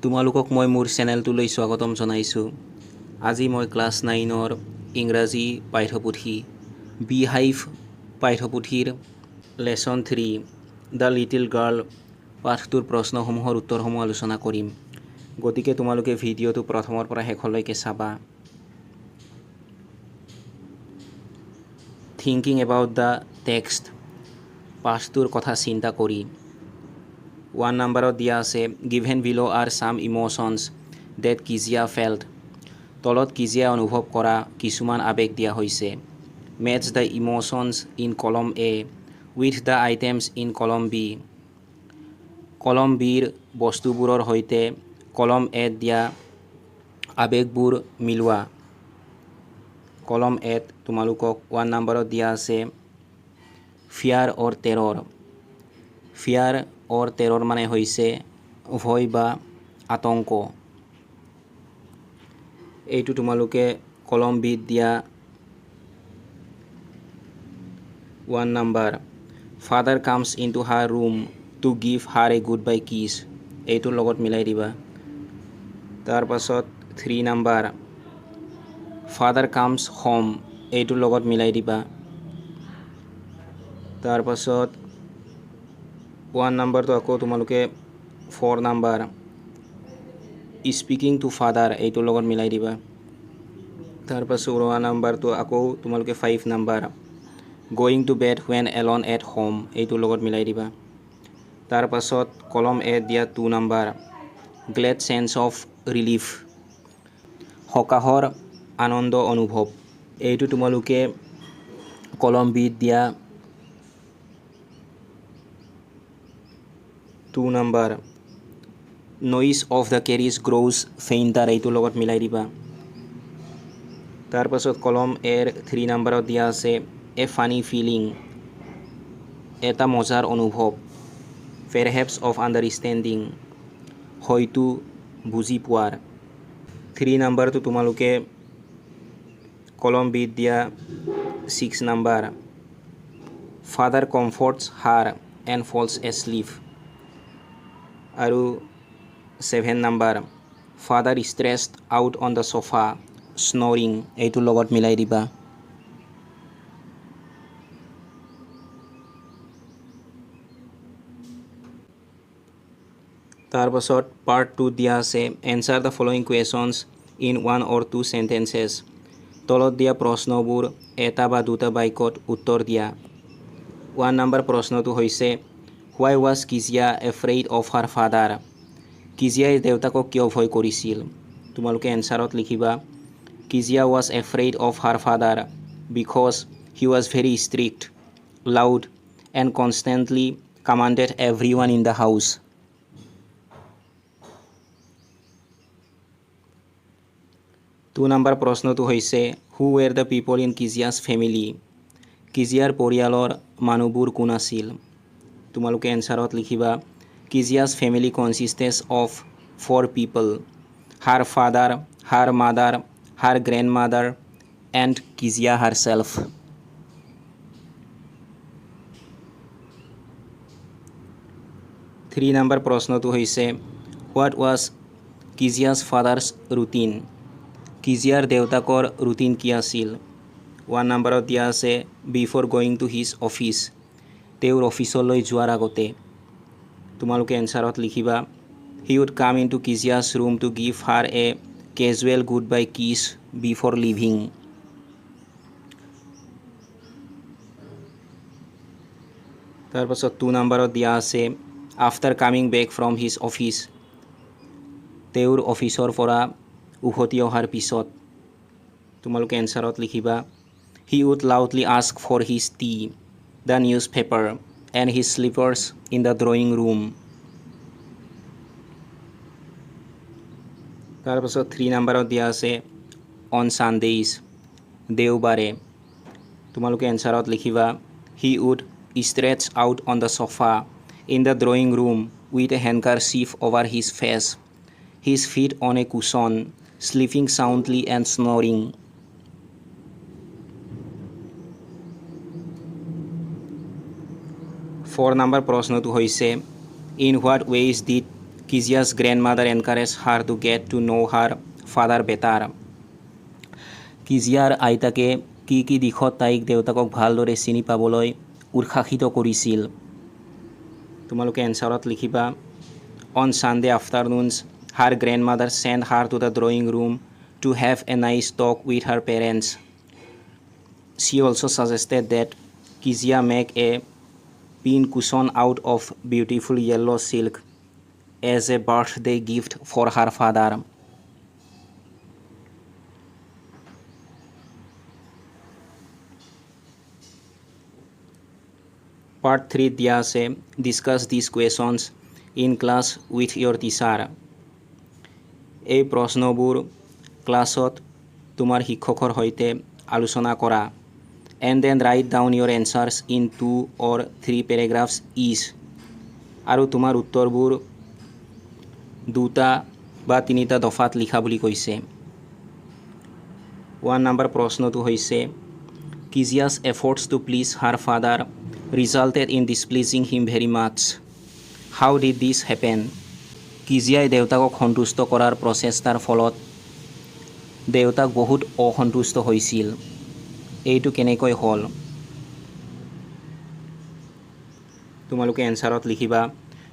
তোমালোকক মই মোৰ চেনেলটোলৈ স্বাগতম জনাইছোঁ। আজি মই ক্লাছ 9ৰ ইংৰাজী পাঠ্যপুথি বিহাইভ পাঠ্যপুথিৰ লেচন 3 দ্য লিটিল গাৰ্ল পাঠটোৰ প্ৰশ্নসমূহৰ উত্তৰসমূহ আলোচনা কৰিম। গতিকে তোমালোকে ভিডিঅ'টো প্ৰথমৰ পৰা শেষলৈকে চাবা। থিংকিং এবাউট দ্য টেক্সট, পাঠটোৰ কথা চিন্তা কৰি। 1 নম্বৰত দিয়া আছে গিভেন বিলো আৰ সাম ইমোশনছ ডেট কিজিয়া ফেল্ট। তলত কিজিয়া অনুভৱ কৰা কিছুমান আৱেগ দিয়া হৈছে। Matches the emotions in column A with the items in column B. Column বিৰ বস্তুবোৰৰ সৈতে কলম এত দিয়া আৱেগবোৰ মিলোৱা। কলম এত তোমালোকক 1 নম্বৰত দিয়া আছে ফিয়াৰ অৰ টেৰৰ। ফিয়াৰ অৰ টেৰৰ মানে হৈছে ভয় বা আতংক। এইটো তোমালোকে কলম বিত দিয়া 1 number. Father comes into her room to give her a good bye কিছ। এইটোৰ লগত মিলাই দিবা। তাৰ পাছত 3 নম্বৰ ফাদাৰ কামছ হোম, এইটোৰ লগত মিলাই দিবা। তাৰ পাছত 1 নম্বৰটো আকৌ তোমালোকে 4 নম্বৰ স্পিকিং টু ফাদাৰ, এইটোৰ লগত মিলাই দিবা। তাৰ পাছত 1 নম্বৰটো আকৌ তোমালোকে 5 number going to bed when Elon at home, এইটোৰ লগত মিলাই দিবা। তাৰ পাছত কলম এ দিয়া 2 number glad sense of relief, সকাহৰ আনন্দ অনুভৱ। এইটো তোমালোকে কলম বিত দিয়া 2 number noise of the carriage grows fainter, এইটোৰ লগত মিলাই দিবা। তাৰ পাছত কলম এৰ 3 নম্বৰত দিয়া আছে এ ফানী ফিলিং, এটা মজাৰ অনুভৱ। পেৰহেপছ অফ আণ্ডাৰষ্টেণ্ডিং, হয়তো বুজি পোৱাৰ। 3 নম্বৰটো তোমালোকে কলম বিত দিয়া 6 নম্বৰ ফাদাৰ কমফৰ্টছ হাৰ এণ্ড ফলছ এছলিপ। আৰু 7 number father stressed out on the ছফা স্নৰিং, এইটোৰ লগত মিলাই দিবা। তাৰ পাছত পাৰ্ট 2 দিয়া আছে answer the following questions in 1 or 2 sentences. তলত দিয়া প্ৰশ্নবোৰ এটা বা দুটা বাক্যত উত্তৰ দিয়া। 1 নম্বৰ প্ৰশ্নটো হৈছে why was Kezia afraid of her father. কিজিয়াই দেউতাকক কিয় ভয় কৰিছিল? তোমালোকে এনচাৰত লিখিবা Kezia was afraid of her father because he was very strict, loud and constantly commanded every one in the house. Two number প্ৰশ্নটো হৈছে who were the people in Kezia's family. কিজিয়াৰ পৰিয়ালৰ মানুহবোৰ কোন আছিল? তোমালোকে এনচাৰত লিখিবা Kezia's family consists of 4 people, her father, her mother, her গ্ৰেণ্ডমাদাৰ and Kezia herself. Three number প্ৰশ্নটো হৈছে what was Kezia's father's routine. কিজিয়াৰ দেউতাকৰ ৰুটিন কি আছিল? 1 নম্বৰত দিয়া আছে before going to his office, তেওঁৰ অফিচলৈ যোৱাৰ আগতে। তোমালোকে এনচাৰত লিখিবা he would come in to Kezia's room to give her a casual goodbye kiss before leaving. তাৰপাছত 2 নম্বৰত দিয়া আছে after coming back from his office, তেওঁৰ অফিচৰ পৰা উভতি অহাৰ পিছত। তোমালোকে এনচাৰত লিখিবা he would loudly ask for his tea, the newspaper and his slippers in the drawing room. তাৰপাছত 3 নম্বৰত দিয়া আছে অন ছানডেইজ, দেওবাৰে। তোমালোকে এনচাৰত লিখিবা he would stretches out on the sofa in the drawing room with a handkerchief over his face, his feet on a cushion, sleeping soundly and snoring. 4 number প্ৰশ্নটো হৈছে in what ways did Kizia's grandmother encouraged her to get to know her father better. কিজিয়াৰ আইতাকে কি দিশত তাইক দেউতাকক ভালদৰে চিনি পাবলৈ উৎসাহিত কৰিছিল তোমালোকে এনসাৰত লিখিবা On Sunday afternoons her grandmother sent her to the drawing room to have a nice talk with her parents. She also suggested that Kizia make a pin cushion out of beautiful yellow silk as a birthday gift for her father. Part 3 দিয়া আছে discuss these questions in class with your teacher. এই প্ৰশ্নবোৰ ক্লাছত তোমাৰ শিক্ষকৰ সৈতে আলোচনা কৰা and then write down your answers in 2 or 3 paragraphs each. আৰু তোমাৰ উত্তৰবোৰ 2টা বা 3টা দফাত লিখা বুলি কৈছে 1 নম্বৰ প্ৰশ্নটো হৈছে Kizia's efforts to please her father resulted in displeasing him very much. How did this happen? কিজিয়াই দেউতাকক সন্তুষ্ট কৰাৰ প্ৰচেষ্টাৰ ফলত দেউতাক বহুত অসন্তুষ্ট হৈছিল এইটো কেনেকৈ হ'ল তোমালোকে এনসাৰত লিখিবা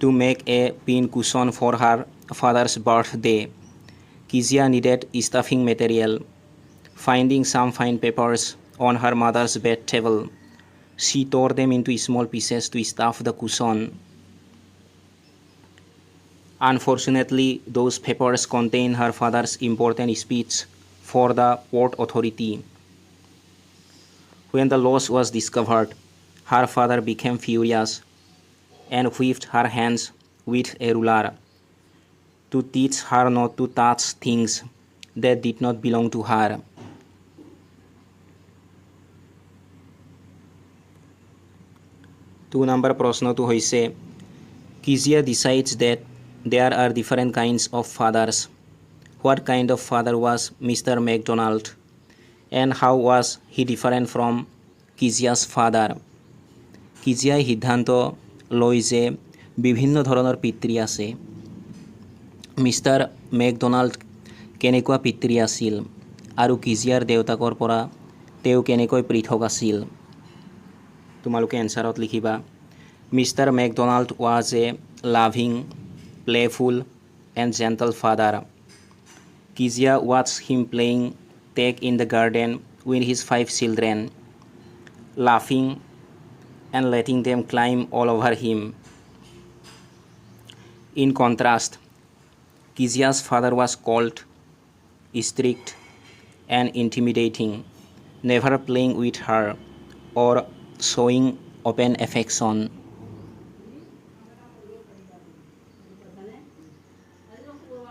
To make a pin cushion for her father's birthday, Kizia needed stuffing material. Finding some fine papers on her mother's bed table, she tore them into small pieces to stuff the cushion. Unfortunately, those papers contained her father's important speech for the Port Authority. When the loss was discovered, her father became furious and whipped her hands with a ruler to teach her not to touch things that did not belong to her. 2 number প্ৰশ্নটো হৈছে Kizia decides that there are different kinds of fathers. What kind of father was Mr. MacDonald and how was he different from Kizia's father? কিজিয়াই সিদ্ধান্ত লয় যে বিভিন্ন ধৰণৰ পিতৃ আছে mister McDonald কেনেকুৱা পিতৃ আছিল আৰু কিজিয়াৰ দেউতাকৰ পৰা তেওঁ কেনেকৈ পৃথক আছিল তোমালোকে এনসাৰত লিখিবা Mr. MacDonald was a loving, playful and gentle father. Kizia watched him playing tag in the garden with his 5 children, laughing and letting them climb all over him. In contrast, Kizia's father was cold, strict and intimidating, never playing with her or showing open affection.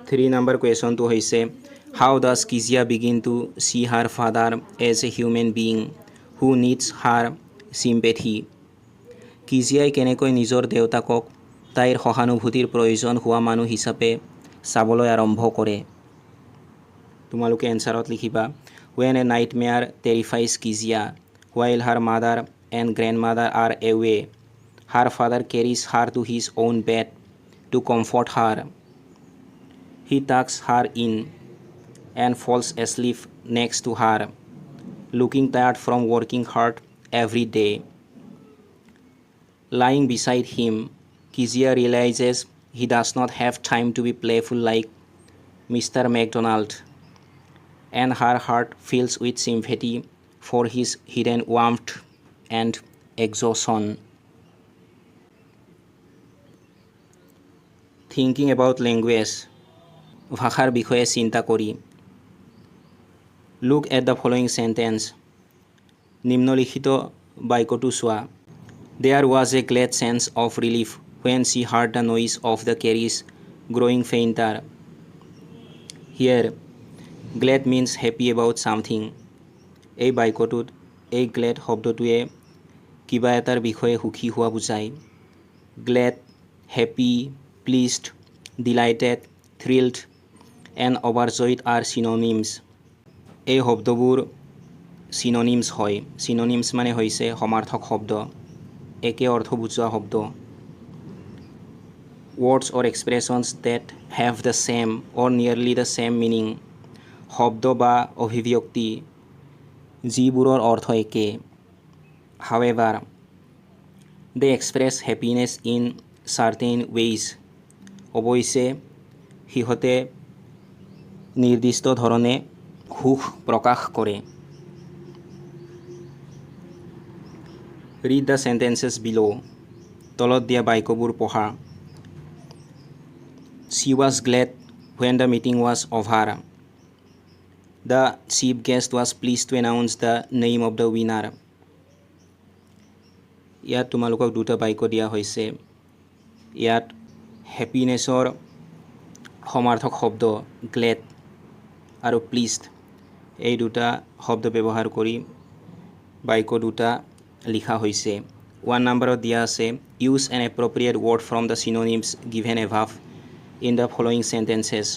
Three number question to hoise how does Kizia begin to see her father as a human being who needs her sympathy? Kiziai কেনেকৈ নিজৰ দেউতাকক তাইৰ সহানুভূতিৰ প্ৰয়োজন হোৱা মানুহ হিচাপে চাবলৈ আৰম্ভ কৰে তোমালোকে এনসাৰত লিখিবা When a nightmare terrifies Kizia while her mother and grandmother are away, her father carries her to his own bed to comfort her. He tucks her in and falls asleep next to her, looking tired from working hard every day. Lying beside him, Kizia realizes he does not have time to be playful like Mr. MacDonald, and her heart fills with sympathy for his hidden warmth and exhaustion. Thinking about language, ভাষাৰ বিষয়ে চিন্তা কৰি Look at the following sentence. নিম্নলিখিত বাক্যটো চোৱা There was a glad sense of relief when she heard the noise of the carriage growing fainter. Here, glad means happy about something. এই বাক্যটোত এই glad শব্দটোৱে কিবা এটাৰ বিষয়ে সুখী হোৱা বুজায় Glad, happy, pleased, delighted, thrilled and overjoyed are synonyms. এই শব্দবোৰ synonyms হয় synonyms মানে হৈছে সমাৰ্থক শব্দ একে অৰ্থ বুজোৱা শব্দ words or expressions that have the same or nearly the same meaning শব্দ বা অভিব্যক্তি যিবোৰৰ অৰ্থ একে however they express happiness in certain ways অৱশ্যে সিহঁতে নিৰ্দিষ্ট ধৰণে সুখ প্ৰকাশ কৰে read the sentences below তলত দিয়া বাক্যবোৰ পঢ়া She was glad when the meeting was over. The chief guest was pleased to announce the name of the winner. ইয়াত তোমালোকক দুটা বাক্য দিয়া হৈছে ইয়াত হ্যাপিনেছৰ সমাৰ্থক শব্দ গ্লেড আৰু প্লিজড এই দুটা শব্দ ব্যৱহাৰ কৰি বাক্য দুটা লিখা হৈছে 1 নম্বৰত দিয়া আছে use an appropriate word from the synonyms given above in the following sentences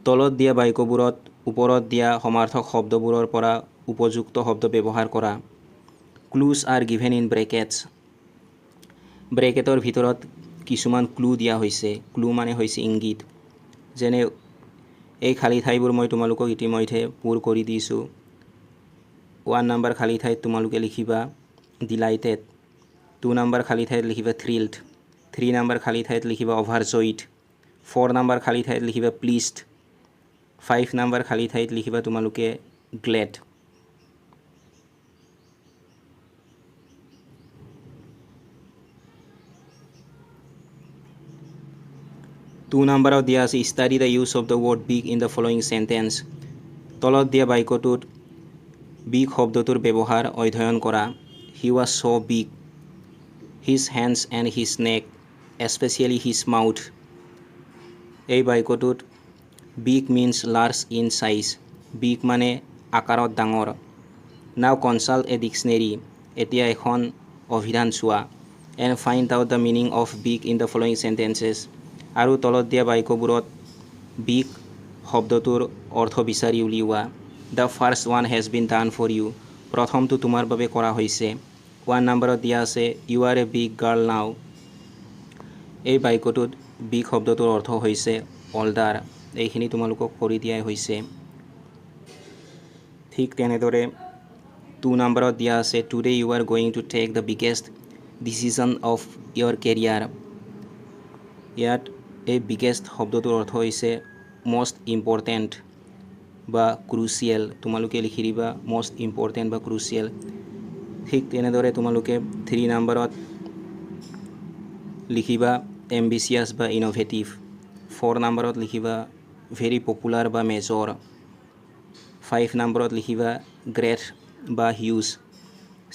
তলত দিয়া বাক্যবোৰত ওপৰত দিয়া সমাৰ্থক শব্দবোৰৰ পৰা উপযুক্ত শব্দ ব্যৱহাৰ কৰা clues are given in brackets ব্ৰেকেটৰ ভিতৰত কিছুমান ক্লু দিয়া হৈছে ক্লু মানে হৈছে ইংগিত যেনে এই খালী ঠাইবোৰ মই তোমালোকক ইতিমধ্যে পূৰ কৰি দিছো 1 নম্বৰ খালী ঠাইত তোমালোকে লিখিবা delighted 2 নম্বৰ খালী ঠাইত লিখিবা thrilled 3 নম্বৰ খালী ঠাইত লিখিবা overjoyed 4 নম্বৰ খালী ঠাইত লিখিবা pleased 5 নম্বৰ খালী ঠাইত লিখিবা তোমালোকে glad 2 নম্বৰত দিয়া আছে study the use of the word big in the following sentence তলত দিয়া বাক্যটোত big শব্দটোৰ ব্যৱহাৰ অধ্যয়ন কৰা he was so big his hands and his neck especially his mouth এই বাক্যটোত big means large in size big মানে আকাৰত ডাঙৰ now consult a dictionary এতিয়া এখন অভিধান চোৱা and find out the meaning of big in the following sentences আৰু তলত দিয়া বাক্যবোৰত big শব্দটোৰ অৰ্থ বিচাৰি উলিওৱা the first one has been done for you প্ৰথমটো তোমাৰ বাবে কৰা হৈছে 1 নম্বৰত দিয়া আছে you are a big girl now এই বাক্যটোত big শব্দটোৰ অৰ্থ হৈছে older এইখিনি তোমালোকক কৰি দিয়া হৈছে ঠিক তেনেদৰে 2 নম্বৰত দিয়া আছে today you are going to take the biggest decision of your career ইয়াত এই biggest শব্দটোৰ অৰ্থ হৈছে most important বা crucial তোমালোকে লিখি দিবা most important বা crucial ঠিক তেনেদৰে তোমালোকে 3 নম্বৰত লিখিবা ambitious বা innovative 4 নম্বৰত লিখিবা very popular বা major 5 নম্বৰত লিখিবা great বা huge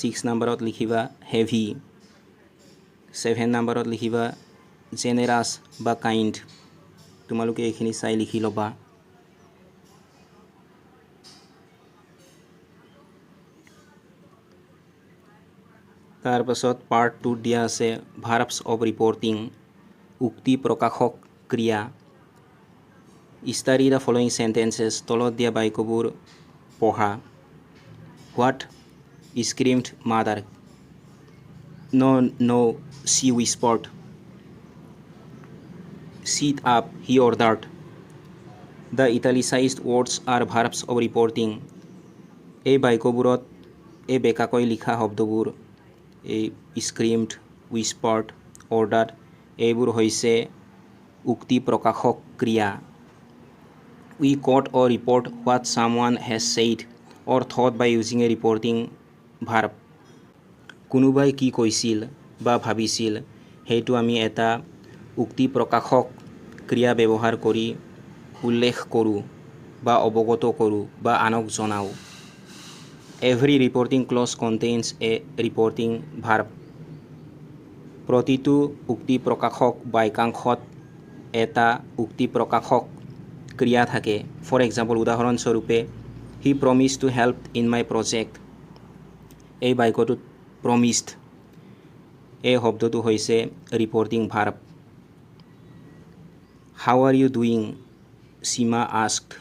6 নম্বৰত লিখিবা heavy 7 নম্বৰত লিখিবা generous বা kind তোমালোকে এইখিনি চাই লিখি লবা তাৰ পাছত পাৰ্ট 2 দিয়া আছে verbs of reporting উক্তি প্ৰকাশক ক্ৰিয়া study the following sentences তলত দিয়া বাক্যবোৰ পঢ়া what screamed mother no she whispered sit up he ordered the italicized words are verbs of reporting এই বাক্যবোৰত এই বেকাকৈ লিখা শব্দবোৰ এই screamed whispered ordered এইবোৰ হৈছে উক্তি প্ৰকাশক ক্ৰিয়া we quote or report what someone has said or thought by using a reporting verb কোনোবাই কি কৈছিল বা ভাবিছিল হেতু আমি এটা উক্তি প্ৰকাশক ক্ৰিয়া ব্যৱহাৰ কৰি উল্লেখ কৰো বা অৱগত কৰো বা আনক জনাও every reporting clause contains a reporting verb প্ৰতিটো উক্তি প্ৰকাশক বাক্যাংশত এটা উক্তি প্ৰকাশক ক্ৰিয়া থাকে ফৰ এক্সাম্পল উদাহৰণস্বৰূপে he promised to help in my project এই বাক্যটোত promised এই শব্দটো হৈছে reporting verb how are you doing Sima asked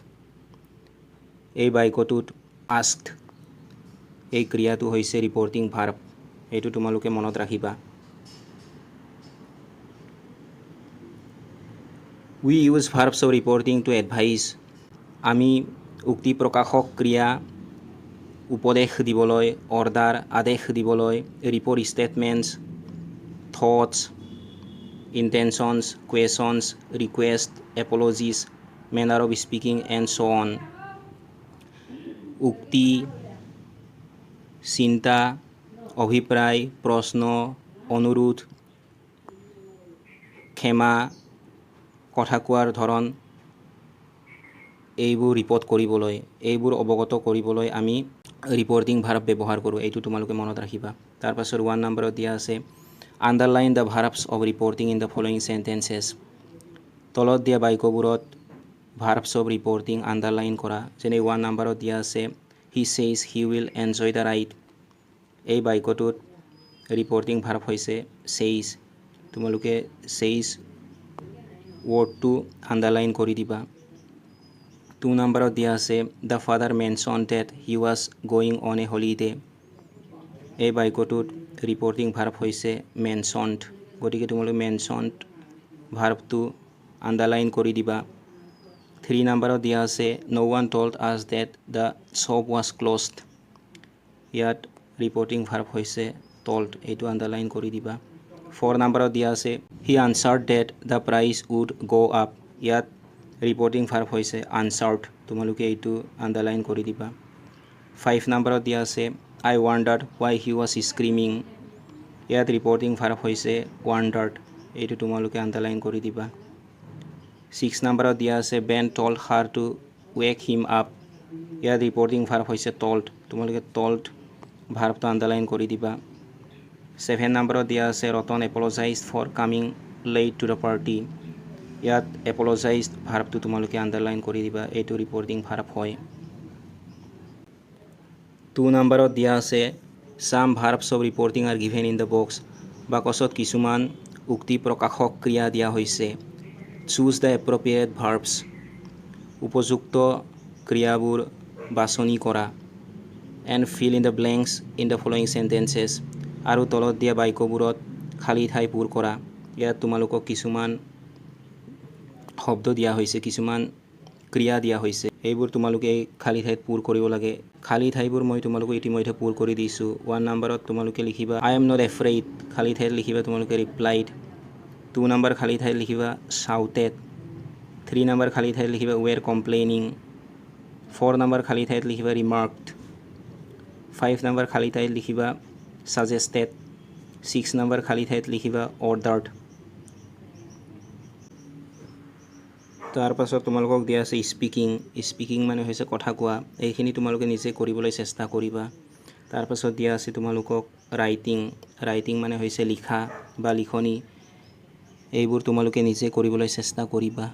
এই বাক্যটোত asked এই ক্ৰিয়াটো হৈছে reporting verb এইটো তোমালোকে মনত ৰাখিবা We use verbs of reporting to advise. আমি উক্তি প্ৰকাশক ক্ৰিয়া উপদেশ দিবলৈ, অৰ্ডাৰ আদেশ দিবলৈ, report statements, thoughts, intentions, questions, request, apologies, manner of speaking, and so on. উক্তি, চিন্তা, অভিপ্ৰায়, প্ৰশ্ন, অনুৰোধ, ক্ষমা, কথা কোৱাৰ ধৰণ, এইবোৰ ৰিপৰ্ট কৰিবলৈ, এইবোৰ অৱগত কৰিবলৈ আমি ৰিপৰ্টিং ভাৰ্ব ব্যৱহাৰ কৰোঁ। এইটো তোমালোকে মনত ৰাখিবা। তাৰপাছত 1 নম্বৰত দিয়া আছে underline the verbs of reporting in the following sentences. তলত দিয়া বাক্যবোৰত ভাৰ্বছ অফ ৰিপৰ্টিং আণ্ডাৰলাইন কৰা। যেনে 1 নম্বৰত দিয়া আছে he says he will enjoy the ride. এই বাক্যটোত ৰিপৰ্টিং ভাৰ্ব হৈছে ছেইজ। তোমালোকে ছেইজ ৱৰ্ডটো আণ্ডাৰলাইন কৰি দিবা। 2 নম্বৰত দিয়া আছে the father mention date he was going on a holiday. এই বাক্যটোত ৰিপৰ্টিং ভাৰ্ব হৈছে মেনশ্যনড। গতিকে তোমালোকে মেনশ্যনড ভাৰ্বটো আণ্ডাৰলাইন কৰি দিবা। 3 নম্বৰত দিয়া আছে no' one told us that the shop was closed. ইয়াত ৰিপৰ্টিং ভাৰ্ব হৈছে টল্ড। এইটো আণ্ডাৰলাইন কৰি দিবা। 4 নম্বৰত দিয়া আছে he answered that the price would go' up. ইয়াত ৰিপৰ্টিং ভাৰ্ব হৈছে আনচাৰ্ড। তোমালোকে এইটো আণ্ডাৰলাইন কৰি দিবা। 5 নম্বৰত দিয়া আছে আই ৱাণ্ডাৰ্ড হোৱাই হি ৱাজ স্ক্ৰিমিং। ইয়াত ৰিপৰ্টিং ভাৰ্ব হৈছে ৱাণ্ডাৰ্ড। এইটো তোমালোকে আণ্ডাৰলাইন কৰি দিবা। 6 নম্বৰত দিয়া আছে Ben told her to wake him up. ইয়াত ৰিপৰ্টিং ভাৰ্ব হৈছে টল্ড। তোমালোকে টল্ড ভাৰ্বটো আণ্ডাৰলাইন কৰি দিবা। 7 নম্বৰত দিয়া আছে Ratan apologize for coming late to the party. ইয়াত এপলজাইজ ভাৰ্বটো তোমালোকে আণ্ডাৰলাইন কৰি দিবা। এইটো ৰিপৰ্টিং ভাৰ্ব হয়। 2 নম্বৰত দিয়া আছে some verbs of reporting are given in the box. বাকচত কিছুমান উক্তি প্ৰকাশক ক্ৰিয়া দিয়া হৈছে। Choose the appropriate verbs. উপযুক্ত ক্ৰিয়াবোৰ বাছনি কৰা। And fill in the blanks in the following sentences. আৰু তলত দিয়া বাক্যবোৰত খালী ঠাই পূৰ কৰা। ইয়াত তোমালোকক কিছুমান শব্দ দিয়া হৈছে, কিছুমান ক্ৰিয়া দিয়া হৈছে। এইবোৰ তোমালোকে খালী ঠাইত পূৰ কৰিব লাগে। খালী ঠাইবোৰ মই তোমালোকক ইতিমধ্যে পূৰ কৰি দিছোঁ। 1 নম্বৰত তোমালোকে লিখিবা আই এম নট এফ্ৰেইড। খালী ঠাইত লিখিবা তোমালোকে ৰিপ্লাইড। 2 নম্বৰ খালী ঠাইত লিখিবা শ্বাউটেড। 3 নম্বৰ খালী ঠাইত লিখিবা ৱেৰ কমপ্লেইনিং। 4 নম্বৰ খালী ঠাইত লিখিবা ৰিমাৰ্কড। 5 নম্বৰ খালী ঠাইত লিখিবা ছাজেষ্টেড। 6 নম্বৰ খালী ঠাইত লিখিবা অৰ্ডাৰ্ড। তাৰপাছত তোমালোকক দিয়া আছে স্পিকিং। স্পিকিং মানে হৈছে কথা কোৱা। এইখিনি তোমালোকে নিজে কৰিবলৈ চেষ্টা কৰিবা। তাৰপাছত দিয়া আছে তোমালোকক ৰাইটিং। ৰাইটিং মানে হৈছে লিখা বা লিখনি। এইবোৰ তোমালোকে নিজে কৰিবলৈ চেষ্টা কৰিবা।